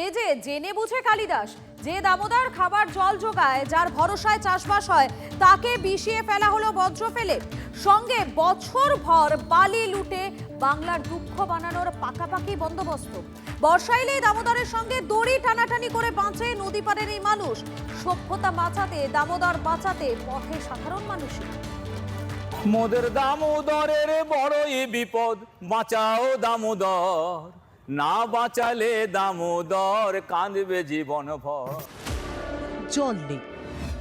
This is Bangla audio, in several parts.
এই যে জেনে বুঝে কালিদাস যে দামোদর খাবার জল যোগায়, যার ভরসায় চাষবাস হয়, তাকে বিষিয়ে ফেলা হলো বজ্র ফেলে। সঙ্গে বছর ভর বালি লুটে বাংলার দুঃখ বানানোর পাকাপাকি বন্দোবস্ত। বর্ষা এলেই দামোদরের সঙ্গে দড়ি টানাটানি করে বাঁচে নদী পাড়ের এই মানুষ। সভ্যতা বাঁচাতে, দামোদর বাঁচাতে পথে সাধারণ মানুষই। মোদের দামোদরের বড়ই বিপদ, বাঁচাও দামোদর, না বাঁচালে দামোদর কাঁদবে জীবন ভর। জল নেই,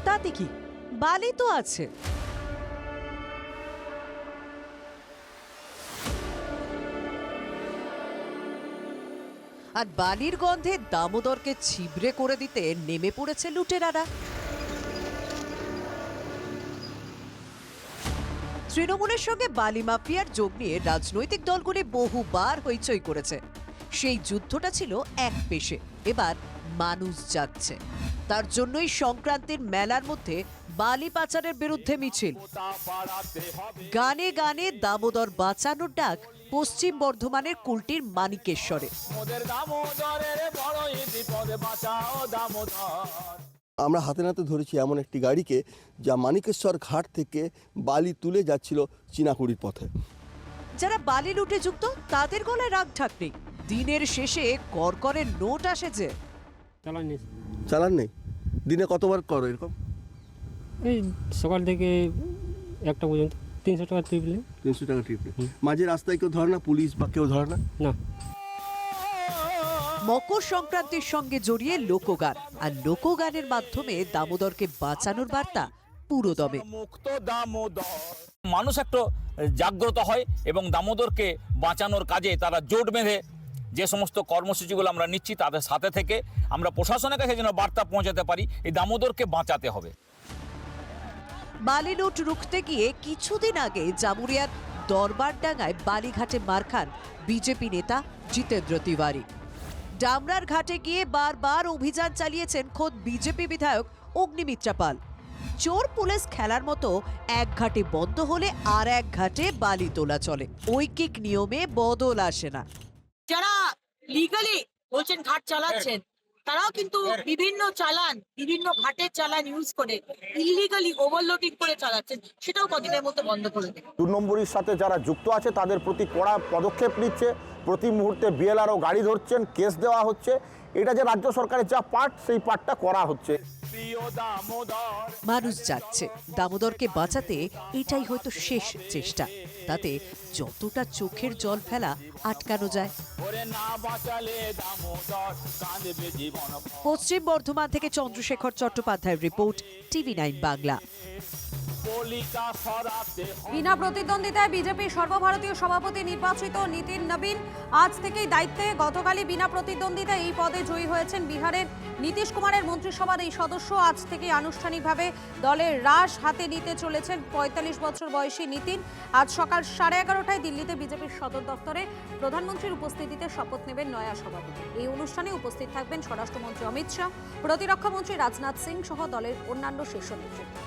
তাতে কি, বালি তো আছে। আর বালির গন্ধে দামোদরকে ছিবড়ে করে দিতে নেমে পড়েছে লুটেরারা। তৃণমূলের সঙ্গে বালি মাফিয়ার যোগ নিয়ে রাজনৈতিক দলগুলি বহুবার হইচই করেছে। সেই যুদ্ধটা ছিল এক পেশে, এবার মানুষ যাচ্ছে। তার জন্যই সংক্রান্তির মেলার মধ্যে বালি পাচারের বিরুদ্ধে মিছিল। গানে গানে দামোদর বাঁচানোর ডাক পশ্চিম বর্ধমানের কুলটির মানিকেশ্বরে। আমরা হাতে নাতে ধরেছি এমন একটি গাড়িকে যা মানিকেশ্বর ঘাট থেকে বালি তুলে যাচ্ছিল চীনাকুড়ির পথে। যারা বালি লুটে যুক্ত তাদের গলায় রাগ ঢাক নেই। দিনের শেষে করকরের নোট আসে যে। চালান নেই। দিনে কতবার করো এরকম? এই সকাল থেকে একটা পর্যন্ত 300 টাকা ট্রিপ নেই। 300 টাকা ট্রিপ নেই। মাঝে রাস্তায় কেউ ধরে না, পুলিশ বা কেউ ধরে না? না। মকর সংক্রান্তির সঙ্গে জড়িয়ে লোকগান, আর লোকগানের মাধ্যমে দামোদরকে বাঁচানোর বার্তা পুরোদমে। মুক্ত দামোদর, মানুষ একটু জাগ্রত হয় এবং দামোদরকে বাঁচানোর কাজে তারা জোট বেঁধে যে সমস্ত কর্মসূচিগুলো আমরা নিচ্ছি তাদের সাথে থেকে আমরা প্রশাসনের কাছে যেন বার্তা পৌঁছাতে পারি, এই দামোদরকে বাঁচাতে হবে। বালি লুট রুখতে গিয়ে কিছুদিন আগে জামুরিয়ার দরবারডাঙ্গায় বালিঘাটে মার খান বিজেপি নেতা জিতেন্দ্র তিওয়ারি। ডামরার ঘাটে গিয়ে বারবার অভিযান চালিয়েছেন খোদ বিজেপি বিধায়ক অগ্নিমিত্রা পাল। চোর পুলিশ খেলার মতো এক ঘাটে বন্ধ হলে আর এক ঘাটে বালি তোলা চলে। ঐকিক নিয়মে বদল আসে না। যারা লিগালি বলছেন ঘাট চালাচ্ছেন, তারাও কিন্তু বিভিন্ন ঘাটের চালান ইউজ করে ইলিগালি ওভারলোডিং করে চালাচ্ছেন, সেটাও কদিনের মধ্যে বন্ধ করে দেবে। 2 নম্বরের সাথে যারা যুক্ত আছে তাদের প্রতি কড়া পদক্ষেপ নিচ্ছে। প্রতি মুহূর্তে বিএলআরও গাড়ি ধরছেন, কেস দেওয়া হচ্ছে। এটা যে রাজ্য সরকারের যা পার্ট, সেই পার্টটা করা হচ্ছে। মানুষ যাচ্ছে, দামোদরকে বাঁচাতে এটাই হয়তো শেষ চেষ্টা। তাতে যতটা চোখের জল ফেলা আটকানো যায়। পশ্চিম বর্ধমান থেকে চন্দ্রশেখর চট্টোপাধ্যায়ের রিপোর্ট, TV9 বাংলা। বিনা প্রতিদ্বন্দ্বিতায় বিজেপির সর্বভারতীয় সভাপতি নির্বাচিত নীতিন নবীন আজ থেকেই দায়িত্বে। গতকালই বিনা প্রতিদ্বন্দ্বিতায় এই পদে জয়ী হয়েছেন বিহারের নীতিশ কুমারের মন্ত্রিসভার এই সদস্য। আজ থেকে আনুষ্ঠানিকভাবে দলের রাশ হাতে নিতে চলেছেন 45 বছর বয়সী নীতিন। আজ সকাল 11:30টায় দিল্লিতে বিজেপির সদর দফতরে প্রধানমন্ত্রীর উপস্থিতিতে শপথ নেবেন নয়া সভাপতি। এই অনুষ্ঠানে উপস্থিত থাকবেন স্বরাষ্ট্রমন্ত্রী অমিত শাহ, প্রতিরক্ষা মন্ত্রী রাজনাথ সিং সহ দলের অন্যান্য শীর্ষ নেতৃত্ব।